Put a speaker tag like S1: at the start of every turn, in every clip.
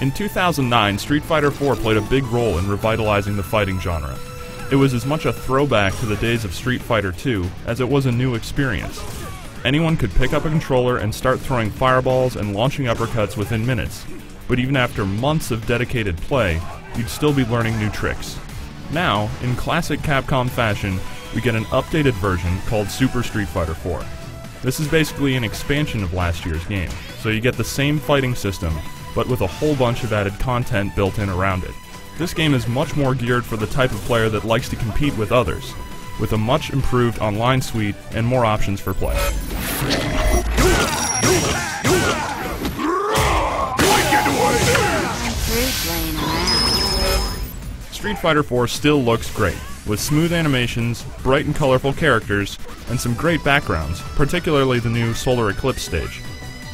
S1: In 2009, Street Fighter IV played a big role in revitalizing the fighting genre. It was as much a throwback to the days of Street Fighter II as it was a new experience. Anyone could pick up a controller and start throwing fireballs and launching uppercuts within minutes, but even after months of dedicated play, you'd still be learning new tricks. Now, in classic Capcom fashion, we get an updated version called Super Street Fighter IV. This is basically an expansion of last year's game, so you get the same fighting system, but with a whole bunch of added content built in around it. This game is much more geared for the type of player that likes to compete with others, with a much improved online suite and more options for play. Street Fighter IV still looks great, with smooth animations, bright and colorful characters, and some great backgrounds, particularly the new Solar Eclipse stage.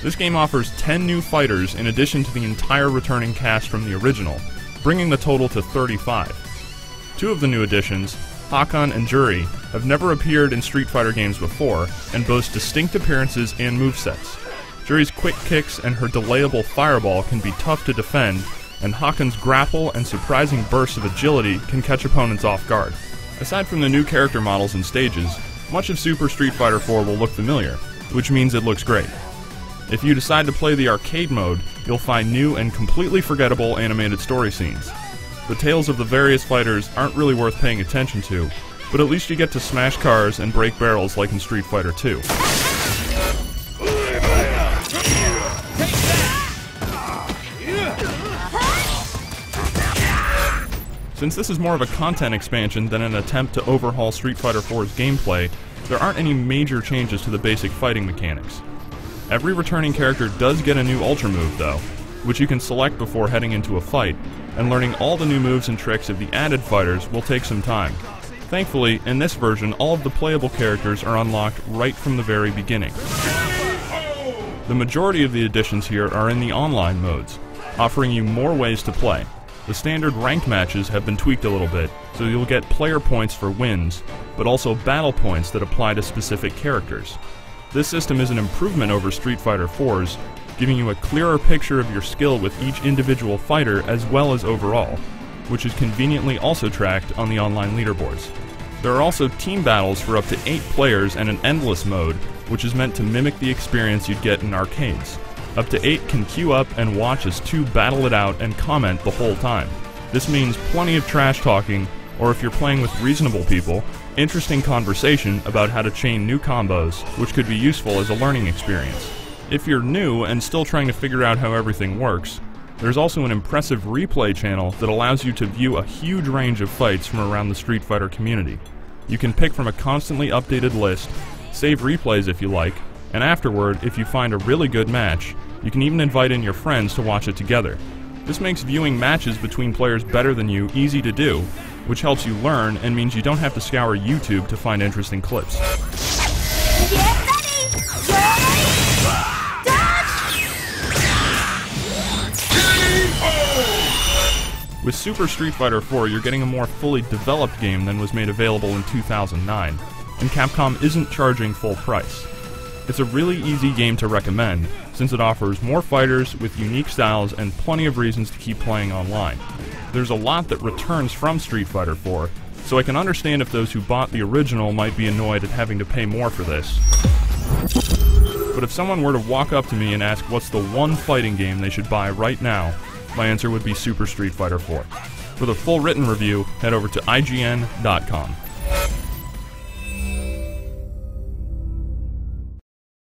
S1: This game offers 10 new fighters in addition to the entire returning cast from the original, bringing the total to 35. Two of the new additions, Hakan and Juri, have never appeared in Street Fighter games before, and boast distinct appearances and movesets. Juri's quick kicks and her delayable fireball can be tough to defend, and Hakan's grapple and surprising bursts of agility can catch opponents off guard. Aside from the new character models and stages, much of Super Street Fighter IV will look familiar, which means it looks great. If you decide to play the arcade mode, you'll find new and completely forgettable animated story scenes. The tales of the various fighters aren't really worth paying attention to, but at least you get to smash cars and break barrels like in Street Fighter II. Since this is more of a content expansion than an attempt to overhaul Street Fighter IV's gameplay, there aren't any major changes to the basic fighting mechanics. Every returning character does get a new Ultra move though, which you can select before heading into a fight, and learning all the new moves and tricks of the added fighters will take some time. Thankfully, in this version, all of the playable characters are unlocked right from the very beginning. The majority of the additions here are in the online modes, offering you more ways to play. The standard ranked matches have been tweaked a little bit, so you'll get player points for wins, but also battle points that apply to specific characters. This system is an improvement over Street Fighter IV's, giving you a clearer picture of your skill with each individual fighter as well as overall, which is conveniently also tracked on the online leaderboards. There are also team battles for up to 8 players and an endless mode, which is meant to mimic the experience you'd get in arcades. Up to 8 can queue up and watch as 2 battle it out and comment the whole time. This means plenty of trash talking, or if you're playing with reasonable people, interesting conversation about how to chain new combos, which could be useful as a learning experience. If you're new and still trying to figure out how everything works, there's also an impressive replay channel that allows you to view a huge range of fights from around the Street Fighter community. You can pick from a constantly updated list, save replays if you like, and afterward, if you find a really good match, you can even invite in your friends to watch it together. This makes viewing matches between players better than you easy to do, which helps you learn and means you don't have to scour YouTube to find interesting clips.
S2: Get ready!
S1: With Super Street Fighter IV, you're getting a more fully developed game than was made available in 2009, and Capcom isn't charging full price. It's a really easy game to recommend, since it offers more fighters with unique styles and plenty of reasons to keep playing online. There's a lot that returns from Street Fighter IV, so I can understand if those who bought the original might be annoyed at having to pay more for this. But if someone were to walk up to me and ask what's the one fighting game they should buy right now, my answer would be Super Street Fighter IV. For the full written review, head over to IGN.com.